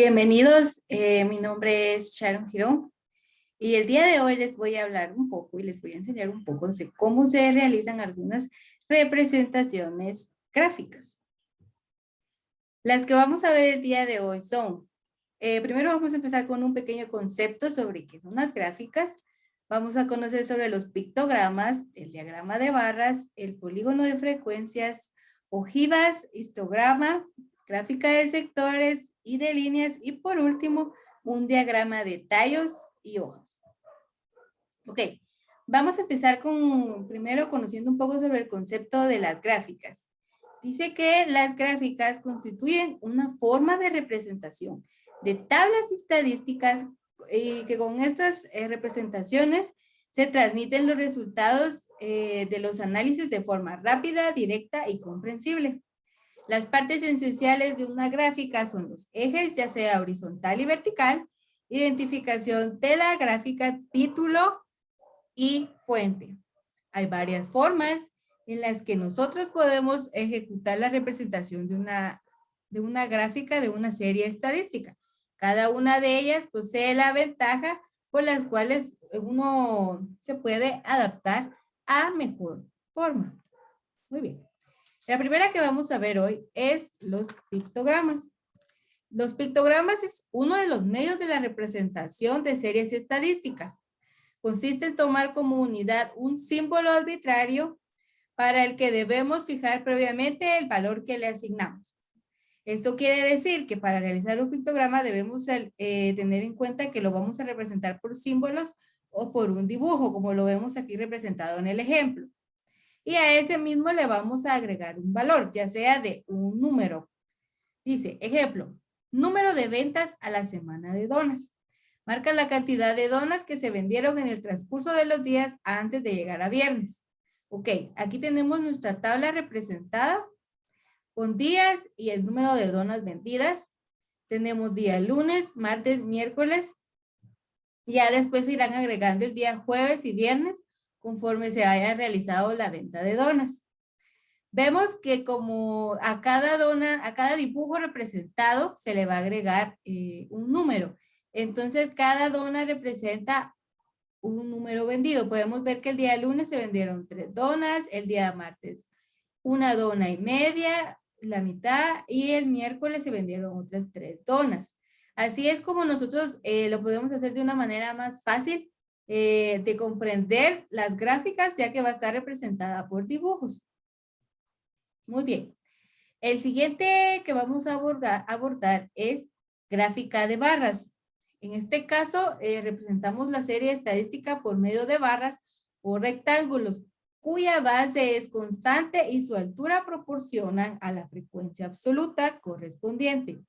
Bienvenidos, mi nombre es Sharon Girón y el día de hoy les voy a hablar un poco y les voy a enseñar un poco de cómo se realizan algunas representaciones gráficas. Las que vamos a ver el día de hoy son, primero vamos a empezar con un pequeño concepto sobre qué son las gráficas. Vamos a conocer sobre los pictogramas, el diagrama de barras, el polígono de frecuencias, ojivas, histograma, gráfica de sectores y de líneas y por último un diagrama de tallos y hojas. Ok, vamos a empezar primero conociendo un poco sobre el concepto de las gráficas. Dice que las gráficas constituyen una forma de representación de tablas estadísticas y que con estas representaciones se transmiten los resultados de los análisis de forma rápida, directa y comprensible. Las partes esenciales de una gráfica son los ejes, ya sea horizontal y vertical, identificación de la gráfica, título y fuente. Hay varias formas en las que nosotros podemos ejecutar la representación de una gráfica de una serie estadística. Cada una de ellas posee la ventaja por las cuales uno se puede adaptar a mejor forma. Muy bien. La primera que vamos a ver hoy es los pictogramas. Los pictogramas es uno de los medios de la representación de series estadísticas. Consiste en tomar como unidad un símbolo arbitrario para el que debemos fijar previamente el valor que le asignamos. Esto quiere decir que para realizar un pictograma debemos tener en cuenta que lo vamos a representar por símbolos o por un dibujo, como lo vemos aquí representado en el ejemplo. Y a ese mismo le vamos a agregar un valor, ya sea de un número. Dice, ejemplo, número de ventas a la semana de donas. Marca la cantidad de donas que se vendieron en el transcurso de los días antes de llegar a viernes. Ok, aquí tenemos nuestra tabla representada con días y el número de donas vendidas. Tenemos día lunes, martes, miércoles. Ya después se irán agregando el día jueves y viernes conforme se haya realizado la venta de donas. Vemos que como a cada dibujo representado se le va a agregar un número. Entonces cada dona representa un número vendido. Podemos ver que el día lunes se vendieron 3 donas, el día martes 1 dona y media, la mitad, y el miércoles se vendieron otras 3 donas. Así es como nosotros lo podemos hacer de una manera más fácil de comprender las gráficas, ya que va a estar representada por dibujos. Muy bien. El siguiente que vamos a abordar es gráfica de barras. En este caso, representamos la serie estadística por medio de barras o rectángulos, cuya base es constante y su altura proporcionan a la frecuencia absoluta correspondiente.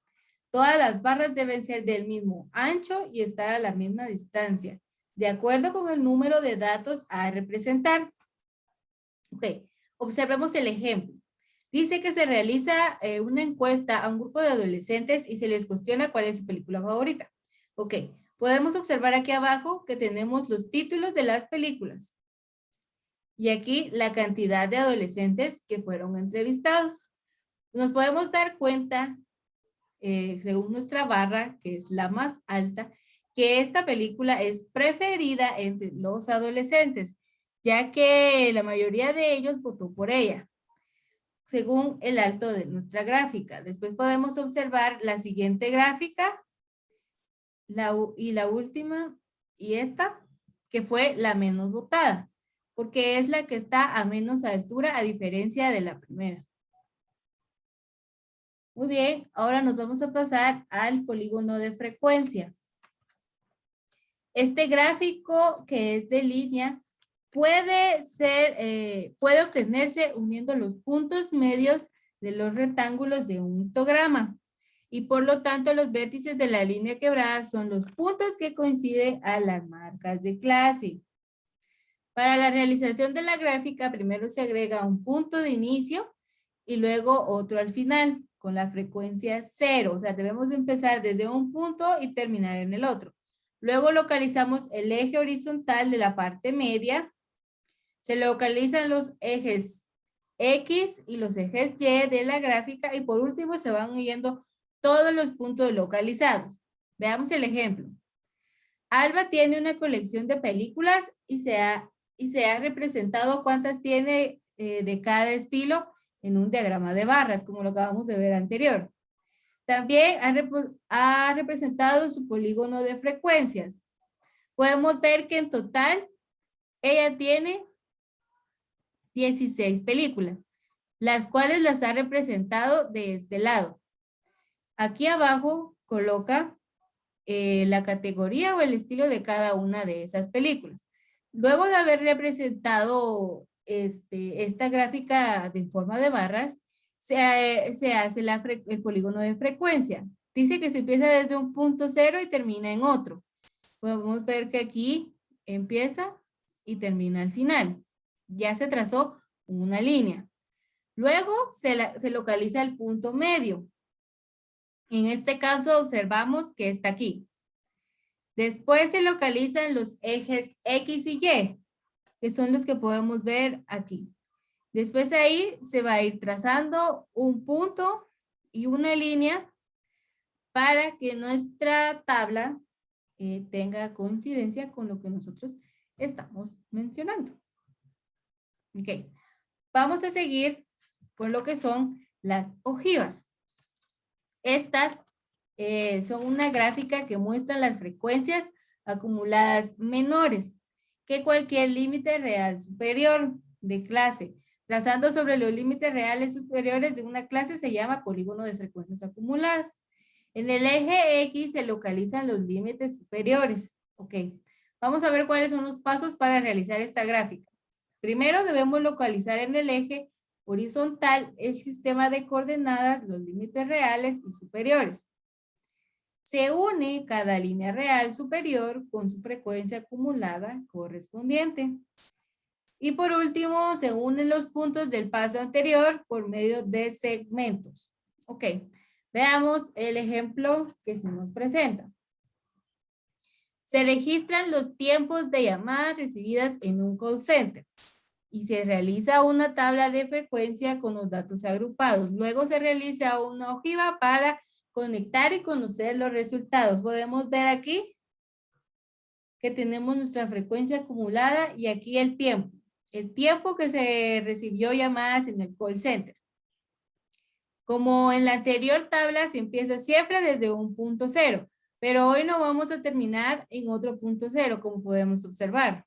Todas las barras deben ser del mismo ancho y estar a la misma distancia, de acuerdo con el número de datos a representar. Ok, observemos el ejemplo. Dice que se realiza una encuesta a un grupo de adolescentes y se les cuestiona cuál es su película favorita. Ok, podemos observar aquí abajo que tenemos los títulos de las películas. Y aquí la cantidad de adolescentes que fueron entrevistados. Nos podemos dar cuenta, según nuestra barra, que es la más alta, que esta película es preferida entre los adolescentes, ya que la mayoría de ellos votó por ella, según el alto de nuestra gráfica. Después podemos observar la siguiente gráfica, la última, y esta, que fue la menos votada, porque es la que está a menos altura a diferencia de la primera. Muy bien, ahora nos vamos a pasar al polígono de frecuencia. Este gráfico que es de línea puede obtenerse uniendo los puntos medios de los rectángulos de un histograma. Y por lo tanto, los vértices de la línea quebrada son los puntos que coinciden a las marcas de clase. Para la realización de la gráfica, primero se agrega un punto de inicio y luego otro al final, con la frecuencia 0. O sea, debemos empezar desde un punto y terminar en el otro. Luego localizamos el eje horizontal de la parte media. Se localizan los ejes X y los ejes Y de la gráfica y por último se van uniendo todos los puntos localizados. Veamos el ejemplo. Alba tiene una colección de películas y se ha representado cuántas tiene de cada estilo en un diagrama de barras, como lo acabamos de ver anterior. También ha representado su polígono de frecuencias. Podemos ver que en total ella tiene 16 películas, las cuales las ha representado de este lado. Aquí abajo coloca la categoría o el estilo de cada una de esas películas. Luego de haber representado esta gráfica en forma de barras, se hace el polígono de frecuencia. Dice que se empieza desde un punto cero y termina en otro. Podemos ver que aquí empieza y termina al final. Ya se trazó una línea. Luego se localiza el punto medio. En este caso observamos que está aquí. Después se localizan los ejes X y Y, que son los que podemos ver aquí. Después ahí se va a ir trazando un punto y una línea para que nuestra tabla tenga coincidencia con lo que nosotros estamos mencionando. Ok, vamos a seguir con lo que son las ojivas. Estas son una gráfica que muestra las frecuencias acumuladas menores que cualquier límite real superior de clase. Trazando sobre los límites reales superiores de una clase se llama polígono de frecuencias acumuladas. En el eje X se localizan los límites superiores. Ok, vamos a ver cuáles son los pasos para realizar esta gráfica. Primero debemos localizar en el eje horizontal el sistema de coordenadas, los límites reales y superiores. Se une cada línea real superior con su frecuencia acumulada correspondiente. Y por último, se unen los puntos del paso anterior por medio de segmentos. Ok, veamos el ejemplo que se nos presenta. Se registran los tiempos de llamadas recibidas en un call center y se realiza una tabla de frecuencia con los datos agrupados. Luego se realiza una ojiva para conectar y conocer los resultados. Podemos ver aquí que tenemos nuestra frecuencia acumulada y aquí el tiempo. El tiempo que se recibió llamadas en el call center. Como en la anterior tabla, se empieza siempre desde un punto cero, pero hoy no vamos a terminar en otro punto cero, como podemos observar,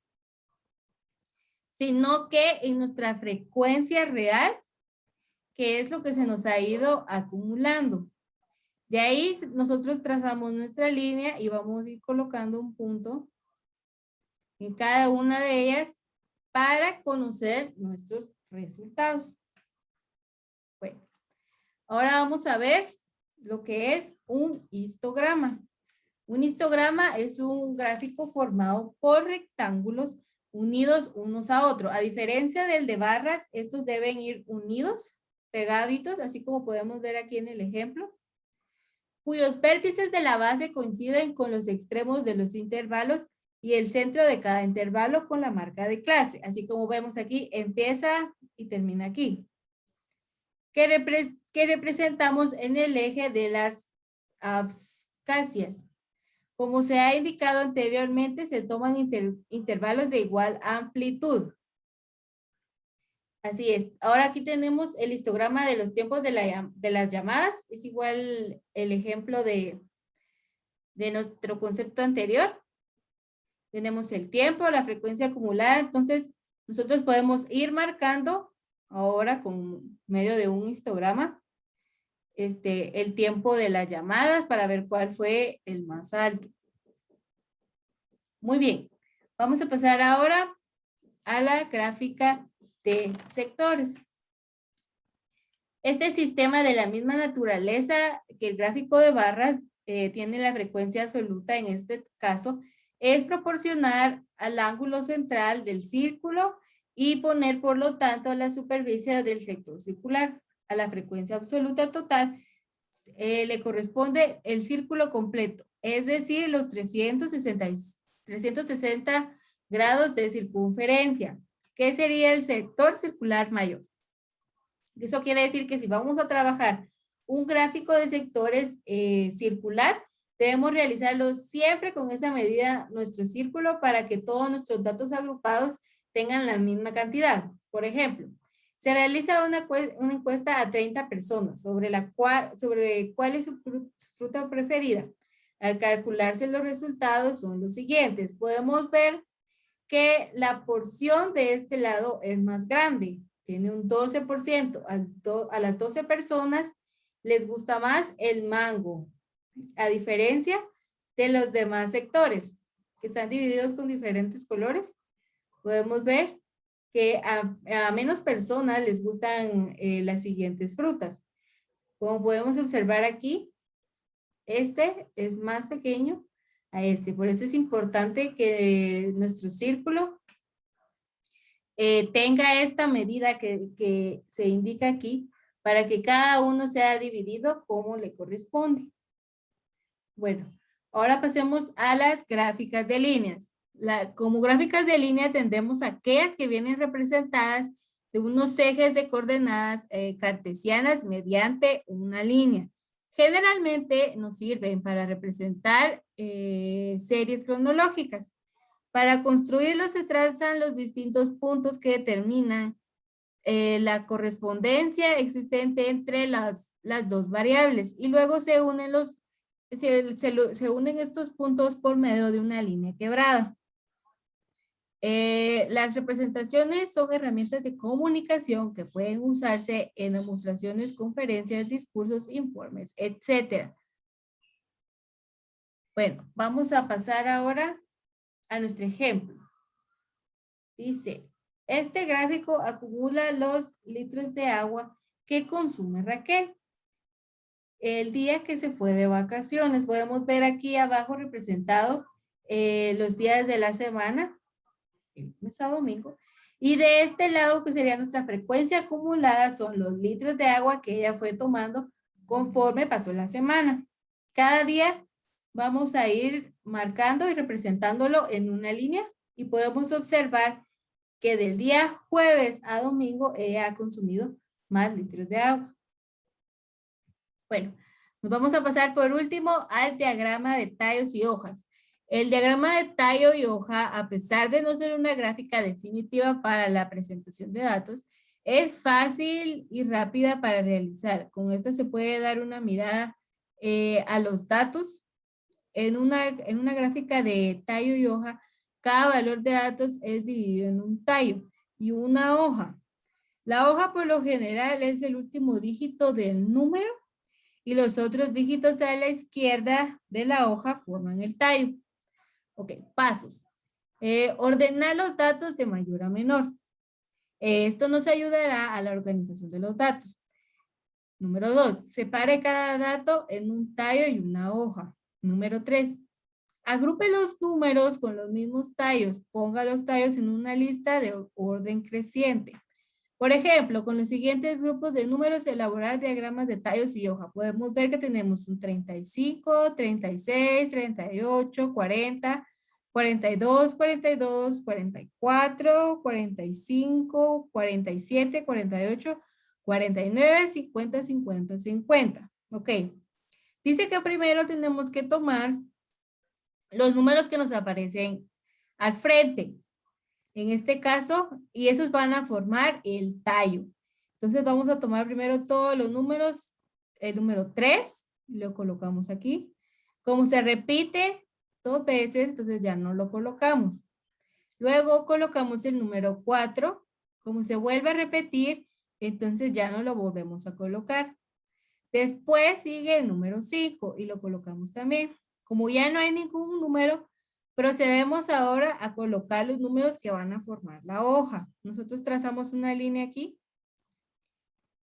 sino que en nuestra frecuencia real, que es lo que se nos ha ido acumulando. De ahí nosotros trazamos nuestra línea y vamos a ir colocando un punto en cada una de ellas para conocer nuestros resultados. Bueno, ahora vamos a ver lo que es un histograma. Un histograma es un gráfico formado por rectángulos unidos unos a otros. A diferencia del de barras, estos deben ir unidos, pegaditos, así como podemos ver aquí en el ejemplo, cuyos vértices de la base coinciden con los extremos de los intervalos y el centro de cada intervalo con la marca de clase. Así como vemos aquí, empieza y termina aquí. Que representamos en el eje de las abscasias. Como se ha indicado anteriormente, se toman intervalos de igual amplitud. Así es. Ahora aquí tenemos el histograma de los tiempos de las llamadas. Es igual el ejemplo de nuestro concepto anterior. Tenemos el tiempo, la frecuencia acumulada. Entonces, nosotros podemos ir marcando ahora con medio de un histograma el tiempo de las llamadas para ver cuál fue el más alto. Muy bien. Vamos a pasar ahora a la gráfica de sectores. Este sistema de la misma naturaleza que el gráfico de barras tiene la frecuencia absoluta en este caso, es proporcionar al ángulo central del círculo y poner por lo tanto la superficie del sector circular. A la frecuencia absoluta total le corresponde el círculo completo, es decir, los 360 grados de circunferencia, que sería el sector circular mayor. Eso quiere decir que si vamos a trabajar un gráfico de sectores circular, debemos realizarlo siempre con esa medida, nuestro círculo, para que todos nuestros datos agrupados tengan la misma cantidad. Por ejemplo, se realiza una encuesta a 30 personas sobre cuál es su fruta preferida. Al calcularse los resultados son los siguientes. Podemos ver que la porción de este lado es más grande. Tiene un 12%. A las 12 personas les gusta más el mango, a diferencia de los demás sectores que están divididos con diferentes colores. Podemos ver que a menos personas les gustan las siguientes frutas. Como podemos observar aquí, este es más pequeño a este. Por eso es importante que nuestro círculo tenga esta medida que se indica aquí para que cada uno sea dividido como le corresponde. Bueno, ahora pasemos a las gráficas de líneas. Como gráficas de línea entendemos aquellas que vienen representadas de unos ejes de coordenadas cartesianas mediante una línea. Generalmente nos sirven para representar series cronológicas. Para construirlos se trazan los distintos puntos que determinan la correspondencia existente entre las dos variables y luego se unen se unen estos puntos por medio de una línea quebrada. Las representaciones son herramientas de comunicación que pueden usarse en demostraciones, conferencias, discursos, informes, etc. Bueno, vamos a pasar ahora a nuestro ejemplo. Dice, este gráfico acumula los litros de agua que consume Raquel el día que se fue de vacaciones. Podemos ver aquí abajo representado los días de la semana, lunes a domingo. Y de este lado, que sería nuestra frecuencia acumulada, son los litros de agua que ella fue tomando conforme pasó la semana. Cada día vamos a ir marcando y representándolo en una línea y podemos observar que del día jueves a domingo ella ha consumido más litros de agua. Bueno, nos vamos a pasar por último al diagrama de tallos y hojas. El diagrama de tallo y hoja, a pesar de no ser una gráfica definitiva para la presentación de datos, es fácil y rápida para realizar. Con esta se puede dar una mirada a los datos. En una gráfica de tallo y hoja, cada valor de datos es dividido en un tallo y una hoja. La hoja por lo general es el último dígito del número y los otros dígitos a la izquierda de la hoja forman el tallo. Ok, pasos. Ordenar los datos de mayor a menor. Esto nos ayudará a la organización de los datos. Número 2, separe cada dato en un tallo y una hoja. Número 3, agrupe los números con los mismos tallos. Ponga los tallos en una lista de orden creciente. Por ejemplo, con los siguientes grupos de números, elaborar diagramas de tallos y hoja. Podemos ver que tenemos un 35, 36, 38, 40, 42, 42, 44, 45, 47, 48, 49, 50, 50, 50. Ok. Dice que primero tenemos que tomar los números que nos aparecen al frente. En este caso, y esos van a formar el tallo. Entonces vamos a tomar primero todos los números, el número 3, lo colocamos aquí. Como se repite 2 veces, entonces ya no lo colocamos. Luego colocamos el número 4, como se vuelve a repetir, entonces ya no lo volvemos a colocar. Después sigue el número 5 y lo colocamos también. Como ya no hay ningún número, procedemos ahora a colocar los números que van a formar la hoja. Nosotros trazamos una línea aquí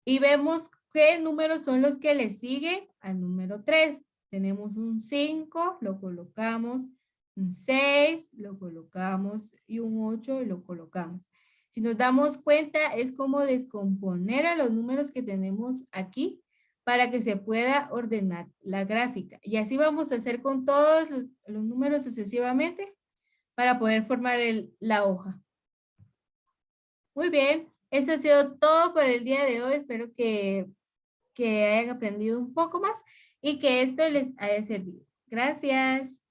y vemos qué números son los que le siguen al número 3. Tenemos un 5, lo colocamos, un 6, lo colocamos y un 8 lo colocamos. Si nos damos cuenta, es como descomponer a los números que tenemos aquí para que se pueda ordenar la gráfica. Y así vamos a hacer con todos los números sucesivamente para poder formar la hoja. Muy bien, eso ha sido todo por el día de hoy. Espero que que hayan aprendido un poco más y que esto les haya servido. Gracias.